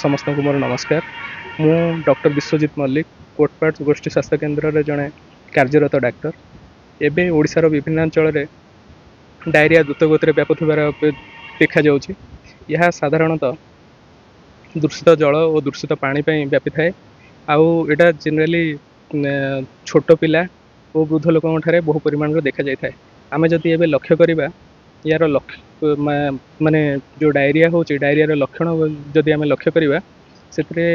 समस्त को मोर नमस्कार। मु डॉक्टर विश्वजित मल्लिक कोटपाड़ गोष्ठी स्वास्थ्य केन्द्र रे जड़े कार्यरत डाक्टर। एबे ओडिशार विभिन्न अंचल में डायरिया द्रुतगति व्यापुथिबार देखा जाउछि। यह साधारणतः दूषित जल और दूषित पानी व्यापी थाए। आउ एटा जनरली छोट पिला और वृद्ध लोकों ठारे बहु परिमाण देखा जाए। आमे जदि एबे लक्ष्य करिबा यार लक्ष्य माने जो डायरिया होची डायरिया रो लक्षण जदि आमे लक्ष्य करिबा सेतरे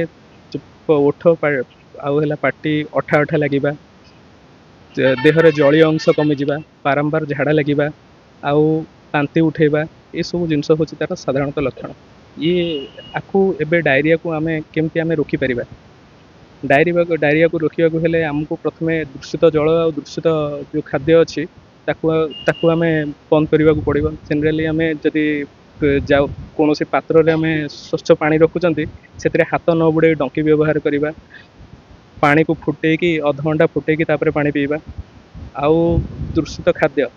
ओठ आउ हैला पाटी अठा अठा लागिबा, देहरे जलीय अंश कमी जावा, बारंबार झाड़ा लगिबा आउ बांती उठेबा, ये सब जिनस होची तार साधारणतः लक्षण। ये आकु एबे डायरिया को आमे केमती आमे रोकी परिबा। डायरिया को रोकिया हेले आमको प्रथमे दूषित जल और दूषित जो खाद्य अच्छी ताकू आमे बंद करने को पड़ो। जेनराली आम जदि जाओ कौन पात्र रे आमे स्वच्छ पानी रखुचंती से हाथ न बुड़े डंकी व्यवहार करवा, पानी को फुटेकी अध घंटा फुटेकी तापर पानी पीवा। आउ दूषित खाद्य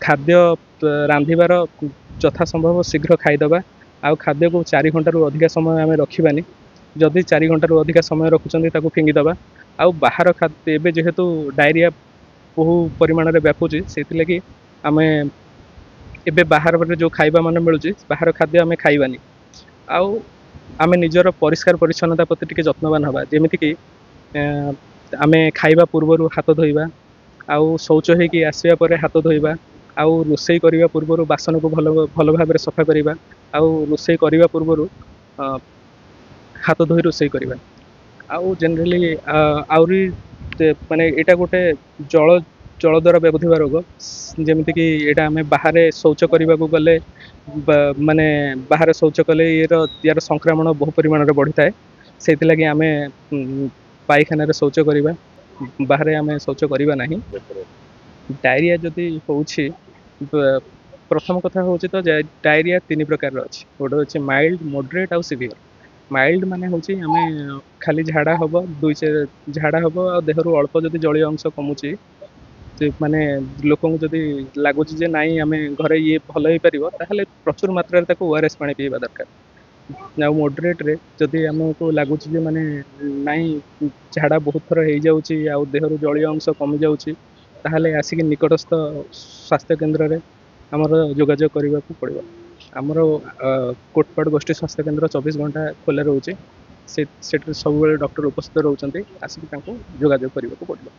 खाद्य रांधिबार यथा संभव शीघ्र खाईदबा। आउ खाद्य को 4 घंटा अधिक समय आमे रखिबानी। जदि 4 घंटा अधिक समय रखुचंती ताकू फिंगीदबा। आउ बाहर खाद्य एबे जेहेतु डायरिया बहु परिमाण में व्यापुची से आमे एबे बाहर जो खाइबा मन मिलूँ बाहर खाद्य आमे खाइबानी। आउ आमे निजर परिष्कार परिच्छन्नता प्रति टिके जत्नवान हवा। जेमिति कि आमे खाइबा पूर्व हाथ धोइबा, आउ शौच होइकी आसिया परे हाथ धोइबा, आउ रोषेई करिबा पूर्व बासन को भल भाव में सफा करिबा, आउ रोषेई करिबा पूर्व हाथ धोई रोषेई करिबा। आउ जनरली आउरी माने एटा गोटे जल द्वारा व्यापुथिबा रोग। जेमिति कि एटा आमे बाहर शौच करने को गले माने बाहर शौच कले यार संक्रमण बहु परिमाण में बढ़ी थाए। से लगी आमे पाइखाना शौच करवा, बाहर आमे शौच करवा नहीं। डायरिया जदि होछि प्रथम कथा होछि तो डायरिया 3 प्रकार अच्छी। गोटे अच्छे माइल्ड, मॉडरेट आउ सिवियर। माइल्ड माने होछि आमे खाली झाड़ा हबो, 2 झाड़ा हबो आ देहरु अल्प जदि जलीय अंश कमुछि माने लोकन जदि लगुच जे नाई आमे घरे ये भल हो पार ताहले प्रचुर मात्रा रे ताको ओआरएस पानी पीवा दरकार। ना मॉडरेट रे जदि आमको लगुच जे माने नाई झाड़ा बहुत थर हो जाउछि आ देहरु जलीय अंश कमी जाउछि ताहले आसिक निकटस्थ स्वास्थ्य केन्द्र रे हमर जोगाजोग करबा को पड़िबो। हमर कोटपाड़ गोष्ठी स्वास्थ्य केन्द्र 24 घंटा खोला रोचे। से सब डॉक्टर उपस्थित रहउचंती, आसिक तांको जोगाजोग करबा को पड़िबो।